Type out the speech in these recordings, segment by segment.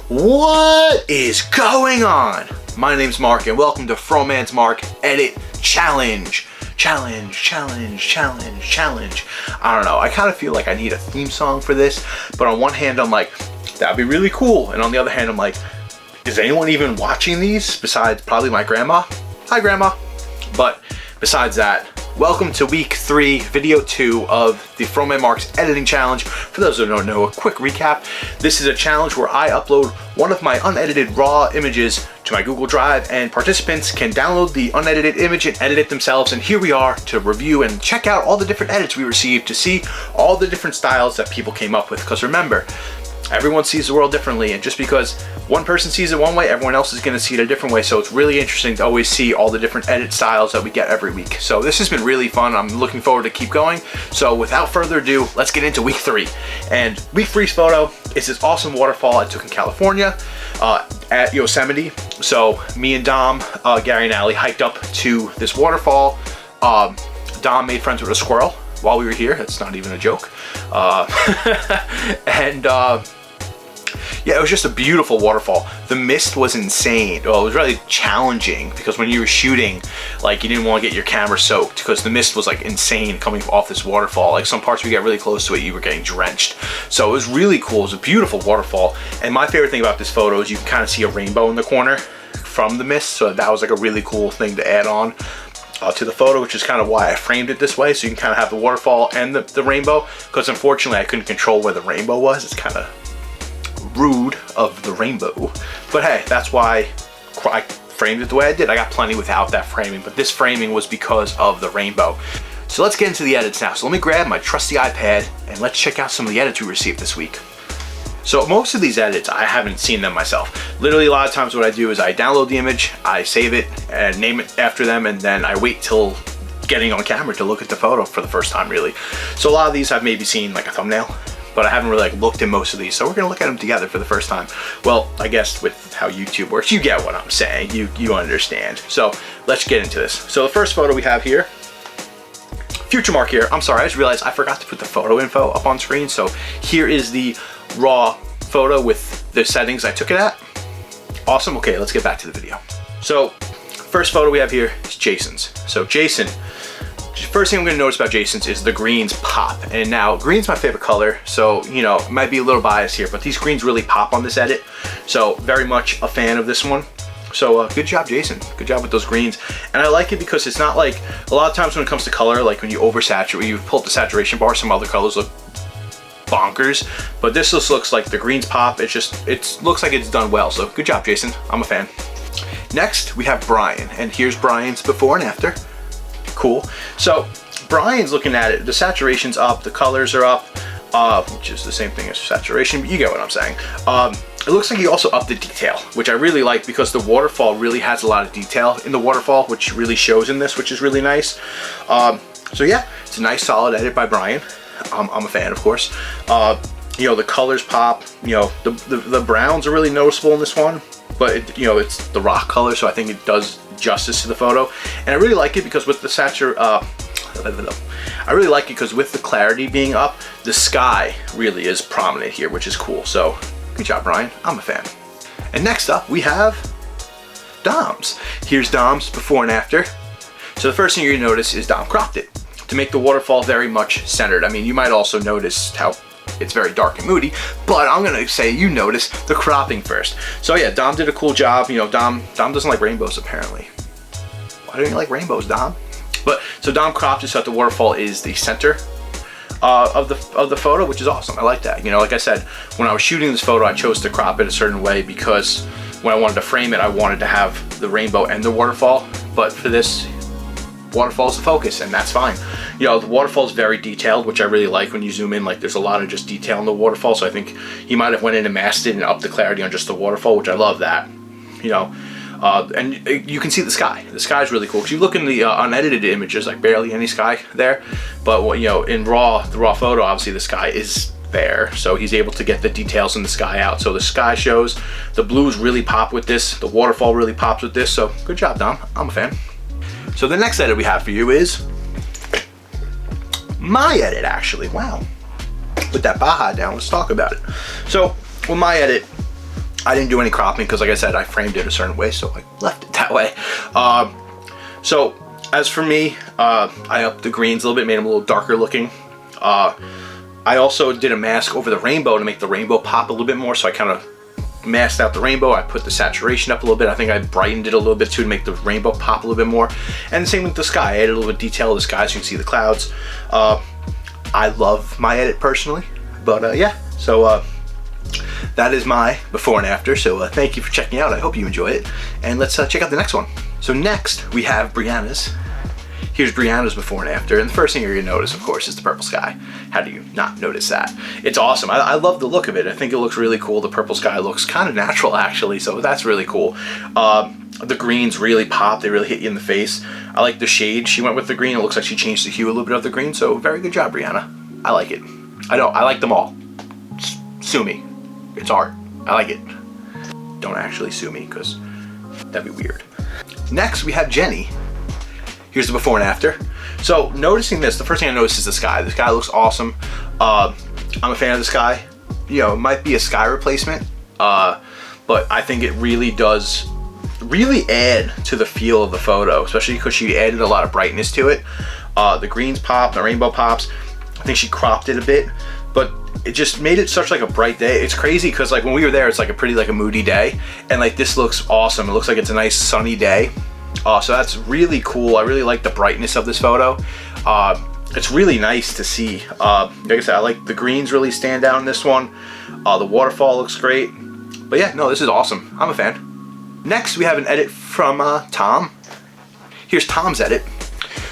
What is going on? My name's Mark and welcome to FroManMark Edit Challenge. Challenge. I don't know, I kind of feel like I need a theme song for this, but on one hand I'm like, that'd be really cool, and on the other hand I'm like, is anyone even watching these besides probably my grandma? Hi grandma. But besides that, welcome to week 3, video 2 of the FroManMark's editing challenge. For those who don't know, a quick recap. This is a challenge where I upload one of my unedited raw images to my Google Drive, and participants can download the unedited image and edit it themselves. And here we are to review and check out all the different edits we received to see all the different styles that people came up with. Because remember, everyone sees the world differently, and just because one person sees it one way, everyone else is going to see it a different way. So it's really interesting to always see all the different edit styles that we get every week. So this has been really fun. I'm looking forward to keep going. So without further ado, let's get into week 3. And week 3's photo is this awesome waterfall I took in California at Yosemite. So me and Dom, Gary and Allie hiked up to this waterfall. Dom made friends with a squirrel while we were here. That's not even a joke. Yeah, it was just a beautiful waterfall. The mist was insane. Well, it was really challenging because when you were shooting, like, you didn't want to get your camera soaked because the mist was like insane coming off this waterfall. Like, some parts we got really close to it, you were getting drenched. So it was really cool. It was a beautiful waterfall. And my favorite thing about this photo is you can kind of see a rainbow in the corner from the mist. So that was like a really cool thing to add on to the photo, which is kind of why I framed it this way, so you can kind of have the waterfall and the rainbow, because unfortunately I couldn't control where the rainbow was. It's kind of rude of the rainbow, but hey, that's why I framed it the way I did. I got plenty without that framing, but this framing was because of the rainbow. So let's get into the edits now. So let me grab my trusty iPad and let's check out some of the edits we received this week. So most of these edits, I haven't seen them myself. Literally a lot of times what I do is I download the image, I save it and name it after them, and then I wait till getting on camera to look at the photo for the first time, really. So a lot of these I've maybe seen like a thumbnail, but I haven't really like looked at most of these. So we're gonna look at them together for the first time. Well, I guess with how YouTube works, you get what I'm saying, you understand. So let's get into this. So the first photo we have here, future Mark here. I'm sorry, I just realized I forgot to put the photo info up on screen. So here is the raw photo with the settings I took it at. Awesome. Okay, let's get back to the video. So first photo we have here is Jason's. So Jason, first thing I'm gonna notice about Jason's is the greens pop. And now green's my favorite color, so you know, it might be a little biased here, but these greens really pop on this edit. So very much a fan of this one. So good job, Jason. Good job with those greens. And I like it because it's not like, a lot of times when it comes to color, like when you oversaturate, you pull up the saturation bar, some other colors look bonkers, but this just looks like the greens pop. It looks like it's done well. So good job, Jason. I'm a fan. Next, we have Brian, and here's Brian's before and after. Cool. So Brian's looking at it. The saturation's up, the colors are up, which is the same thing as saturation, but you get what I'm saying. It looks like he also upped the detail, which I really like because the waterfall really has a lot of detail in the waterfall, which really shows in this, which is really nice. So yeah, it's a nice solid edit by Brian. I'm a fan, of course. You know, the colors pop. You know, the browns are really noticeable in this one, but you know, it's the rock color, so I think it does justice to the photo. And I really like it because with the I really like it because with the clarity being up, the sky really is prominent here, which is cool. So good job, Brian. I'm a fan. And next up, we have Dom's. Here's Dom's before and after. So the first thing you're gonna notice is Dom cropped it to make the waterfall very much centered. I mean, you might also notice how it's very dark and moody, but I'm gonna say you notice the cropping first. So yeah, Dom did a cool job. You know, Dom doesn't like rainbows apparently. Why don't you like rainbows, Dom? But so Dom cropped it so that the waterfall is the center of the photo, which is awesome. I like that. You know, like I said, when I was shooting this photo, I chose to crop it a certain way because when I wanted to frame it, I wanted to have the rainbow and the waterfall. But for this, waterfall is the focus, and that's fine. You know, the waterfall is very detailed, which I really like. When you zoom in, like, there's a lot of just detail in the waterfall. So I think he might have went in and masked it and upped the clarity on just the waterfall, which I love that. You know. And you can see the sky. The sky is really cool. If you look in the unedited images, like barely any sky there. But you know, in the raw photo, obviously the sky is there. So he's able to get the details in the sky out. So the sky shows. The blues really pop with this. The waterfall really pops with this. So good job, Dom. I'm a fan. So the next edit we have for you is my edit, actually. Wow. Put that Baja down. Let's talk about it. So with my edit, I didn't do any cropping because, like I said, I framed it a certain way, so I left it that way. So as for me, I upped the greens a little bit, made them a little darker looking. I also did a mask over the rainbow to make the rainbow pop a little bit more, so I kind of masked out the rainbow. I put the saturation up a little bit. I think I brightened it a little bit too to make the rainbow pop a little bit more. And the same with the sky. I added a little bit of detail to the sky so you can see the clouds. I love my edit personally, but yeah, so that is my before and after. So thank you for checking out. I hope you enjoy it, and let's check out the next one. So next we have Brianna's. Here's Brianna's before and after, and the first thing you're gonna notice, of course, is the purple sky. How do you not notice that? It's awesome. I love the look of it. I think it looks really cool. The purple sky looks kind of natural, actually, so that's really cool. The greens really pop. They really hit you in the face. I like the shade she went with the green. It looks like she changed the hue a little bit of the green, so very good job, Brianna. I like it. I like them all. Sue me. It's art. I like it. Don't actually sue me, because that'd be weird. Next, we have Jenny. Here's the before and after. So noticing this, the first thing I noticed is the sky. The sky looks awesome. I'm a fan of the sky. You know, it might be a sky replacement, but I think it really does add to the feel of the photo, especially because she added a lot of brightness to it. The greens pop, the rainbow pops. I think she cropped it a bit, but it just made it such like a bright day. It's crazy because like when we were there, it's like a pretty like a moody day, and like this looks awesome. It looks like it's a nice sunny day. So that's really cool. I really like the brightness of this photo. It's really nice to see. Like I said, I like the greens really stand out in this one. The waterfall looks great. But yeah, no, this is awesome. I'm a fan. Next, we have an edit from Tom. Here's Tom's edit.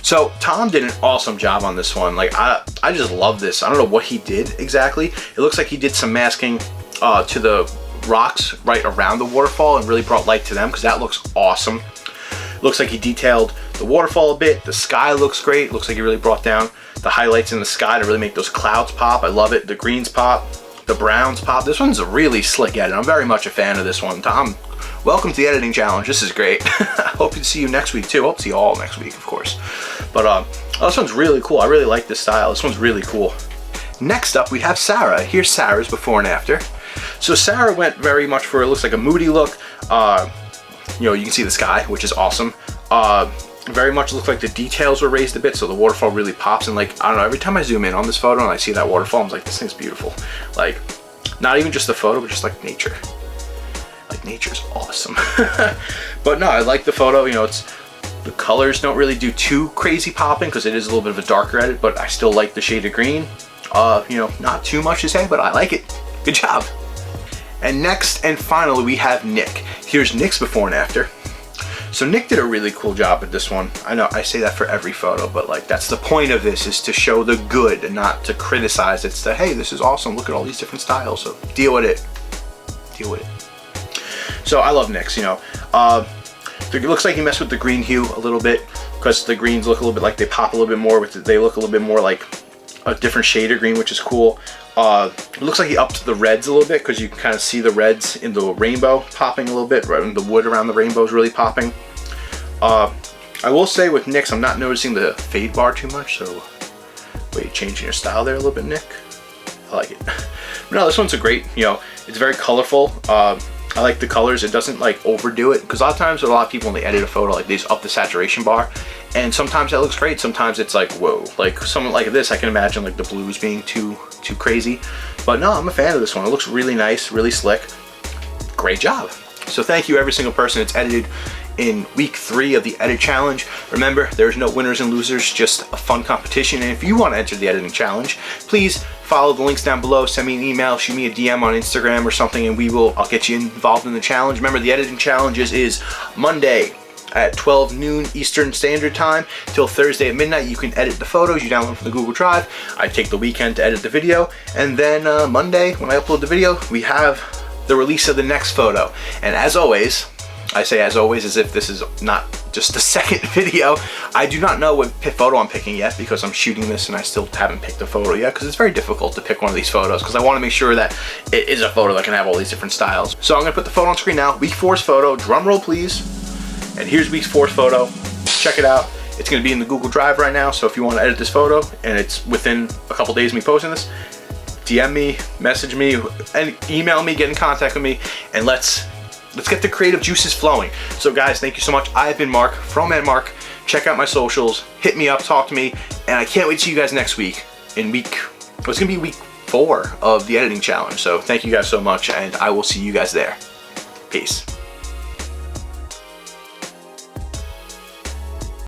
So Tom did an awesome job on this one. Like I just love this. I don't know what he did exactly. It looks like he did some masking to the rocks right around the waterfall and really brought light to them, because that looks awesome. Looks like he detailed the waterfall a bit. The sky looks great. Looks like he really brought down the highlights in the sky to really make those clouds pop. I love it. The greens pop, the browns pop. This one's a really slick edit. I'm very much a fan of this one. Tom, welcome to the editing challenge. This is great. I hope to see you next week too. I hope to see you all next week, of course. But this one's really cool. I really like this style. This one's really cool. Next up, we have Sarah. Here's Sarah's before and after. So Sarah went very much for, it looks like a moody look. You know, you can see the sky, which is awesome. Very much looks like the details were raised a bit, so the waterfall really pops. And like, I don't know, every time I zoom in on this photo and I see that waterfall, I'm like, this thing's beautiful. Like, not even just the photo, but just like nature. Like, nature's awesome. But no, I like the photo. You know, the colors don't really do too crazy popping because it is a little bit of a darker edit, but I still like the shade of green. You know, not too much to say, but I like it. Good job. And next and finally, we have Nick. Here's Nick's before and after. So Nick did a really cool job with this one. I know I say that for every photo, but like that's the point of this, is to show the good and not to criticize. It's to, hey, this is awesome. Look at all these different styles. So deal with it. Deal with it. So I love Nick's, you know. It looks like he messed with the green hue a little bit, because the greens look a little bit like they pop a little bit more with it. They look a little bit more like a different shade of green, which is cool. It looks like he upped the reds a little bit, because you can kind of see the reds in the rainbow popping a little bit, right? And the wood around the rainbow is really popping. I will say with Nick's, I'm not noticing the fade bar too much, so wait, changing your style there a little bit, Nick. I like it. But no, this one's a great, you know, it's very colorful. I like the colors. It doesn't like overdo it, because a lot of times with a lot of people when they edit a photo, like they just up the saturation bar, and sometimes that looks great. Sometimes it's like, whoa, like something like this, I can imagine like the blues being too crazy. But no, I'm a fan of this one. It looks really nice, really slick. Great job. So thank you every single person that's edited in week 3 of the edit challenge. Remember, there's no winners and losers, just a fun competition. And if you want to enter the editing challenge, please follow the links down below, send me an email, shoot me a DM on Instagram or something, and I'll get you involved in the challenge. Remember, the editing challenges is Monday at 12 noon Eastern Standard Time till Thursday at midnight. You can edit the photos you download from the Google Drive. I take the weekend to edit the video, and then Monday when I upload the video, we have the release of the next photo. And as always, I say as always as if this is not just the second video. I do not know what photo I'm picking yet, because I'm shooting this and I still haven't picked a photo yet, because it's very difficult to pick one of these photos, because I want to make sure that it is a photo that can have all these different styles. So I'm going to put the photo on screen now. Week 4's photo, drum roll please. And here's week 4's photo. Check it out. It's going to be in the Google Drive right now, so if you want to edit this photo and it's within a couple days of me posting this, DM me, message me, and email me, get in contact with me, and let's get the creative juices flowing. So guys, thank you so much. I've been Mark, FroManMark. Check out my socials, hit me up, talk to me, and I can't wait to see you guys next week in it's gonna be week 4 of the editing challenge. So thank you guys so much, and I will see you guys there. Peace.